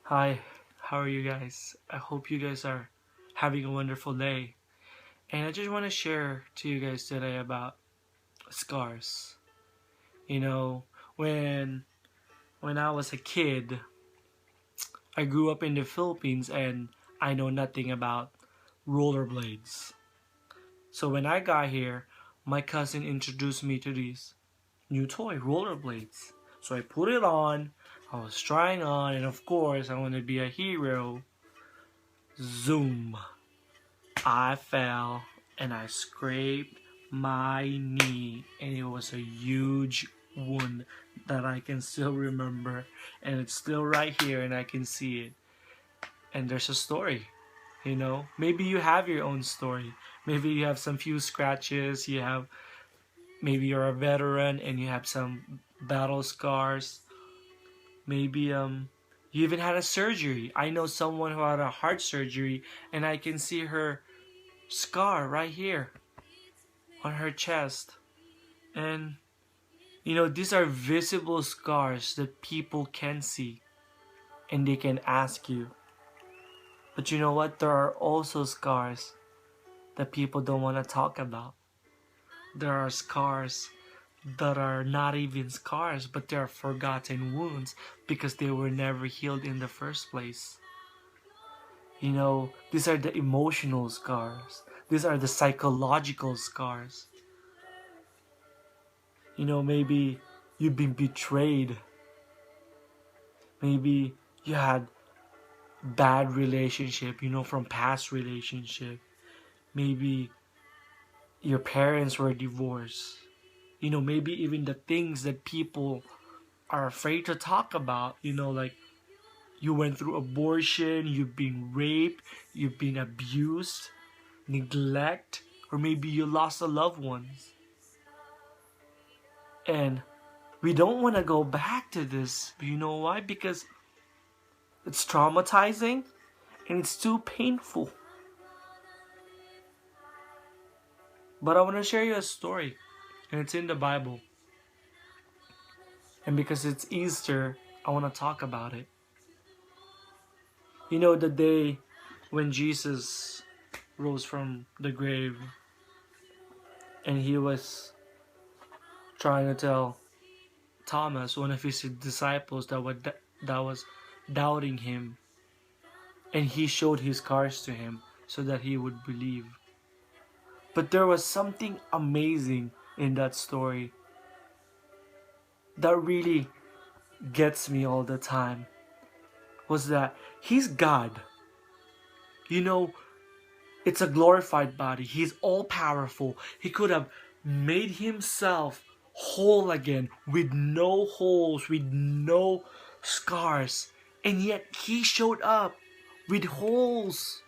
Hi, how are you guys? I hope you guys are having a wonderful day. And I just want to share to you guys today about scars. You know, when when I was a kid, I grew up in the Philippines and I know nothing about rollerblades. So when I got here, my cousin introduced me to these new toy, rollerblades. So I put it on, I was trying on, and of course I want to be a hero. Zoom. I fell and I scraped my knee, and it was a huge wound that I can still remember, and it's still right here, and I can see it. And there's a story, Maybe you have your own story. Maybe you have some few scratches. Maybe you're a veteran and you have some battle scars. Maybe you even had a surgery. I know someone who had a heart surgery, and I can see her scar right here on her chest. And these are visible scars that people can see and they can ask you. But you know what? There are also scars that people don't want to talk about. There are scars that are not even scars, but they are forgotten wounds because they were never healed in the first place. These are the emotional scars. These are the psychological scars. Maybe you've been betrayed. Maybe you had bad relationship, from past relationship. Maybe your parents were divorced. Maybe even the things that people are afraid to talk about, like you went through abortion, you've been raped, you've been abused, neglect, or maybe you lost a loved ones. And we don't want to go back to this. You know why? Because it's traumatizing and it's too painful. But I want to share you a story, and it's in the Bible. And because it's Easter, I want to talk about it. The day when Jesus rose from the grave and he was trying to tell Thomas, one of his disciples, that was doubting him, and he showed his scars to him so that he would believe. But there was something amazing in that story that really gets me all the time, was that he's God. It's a glorified body. He's all powerful. He could have made himself whole again with no holes, with no scars. And yet he showed up with holes.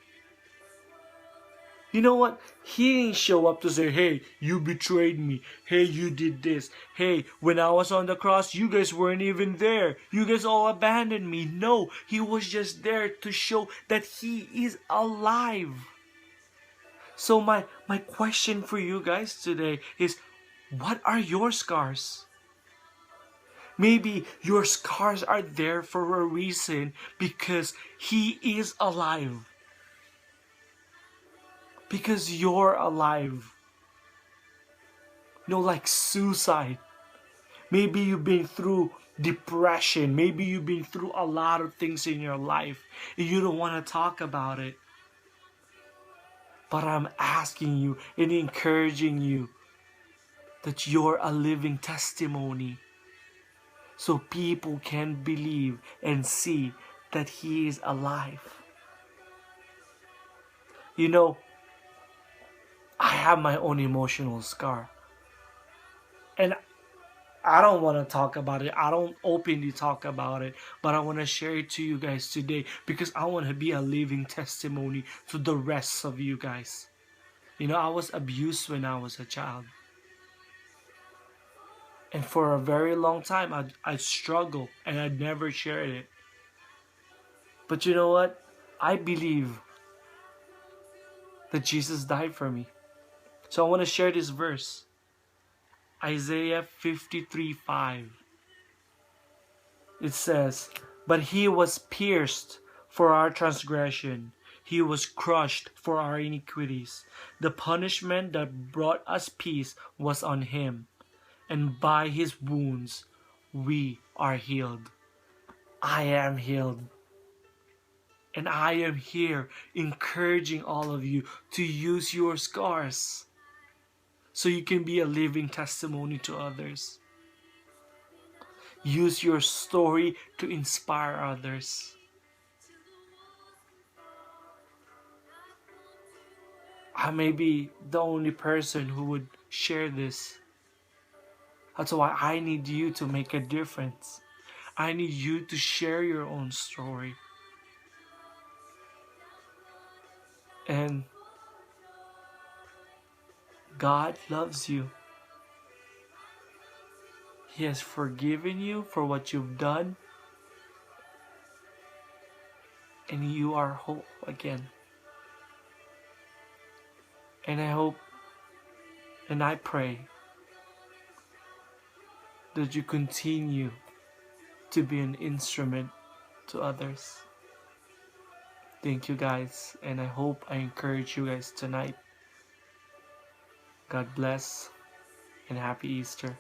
You know what? He didn't show up to say, hey, you betrayed me. Hey, you did this. Hey, when I was on the cross, you guys weren't even there. You guys all abandoned me. No, he was just there to show that he is alive. So my question for you guys today is, what are your scars? Maybe your scars are there for a reason, because he is alive. Because you're alive. Like suicide. Maybe you've been through depression. Maybe you've been through a lot of things in your life and you don't want to talk about it. But I'm asking you and encouraging you that you're a living testimony, so people can believe and see that he is alive. I have my own emotional scar. And I don't want to talk about it. I don't openly talk about it. But I want to share it to you guys today because I want to be a living testimony to the rest of you guys. I was abused when I was a child. And for a very long time, I'd struggle and I'd never shared it. But you know what? I believe that Jesus died for me. So I want to share this verse. Isaiah 53:5. It says, But he was pierced for our transgression. He was crushed for our iniquities. The punishment that brought us peace was on him, and by his wounds we are healed. I am healed. And I am here encouraging all of you to use your scars so you can be a living testimony to others. Use your story to inspire others. I may be the only person who would share this. That's why I need you to make a difference. I need you to share your own story. And God loves you. He has forgiven you for what you've done. And you are whole again. And I hope and I pray that you continue to be an instrument to others. Thank you guys, and I hope I encourage you guys tonight. God bless and happy Easter.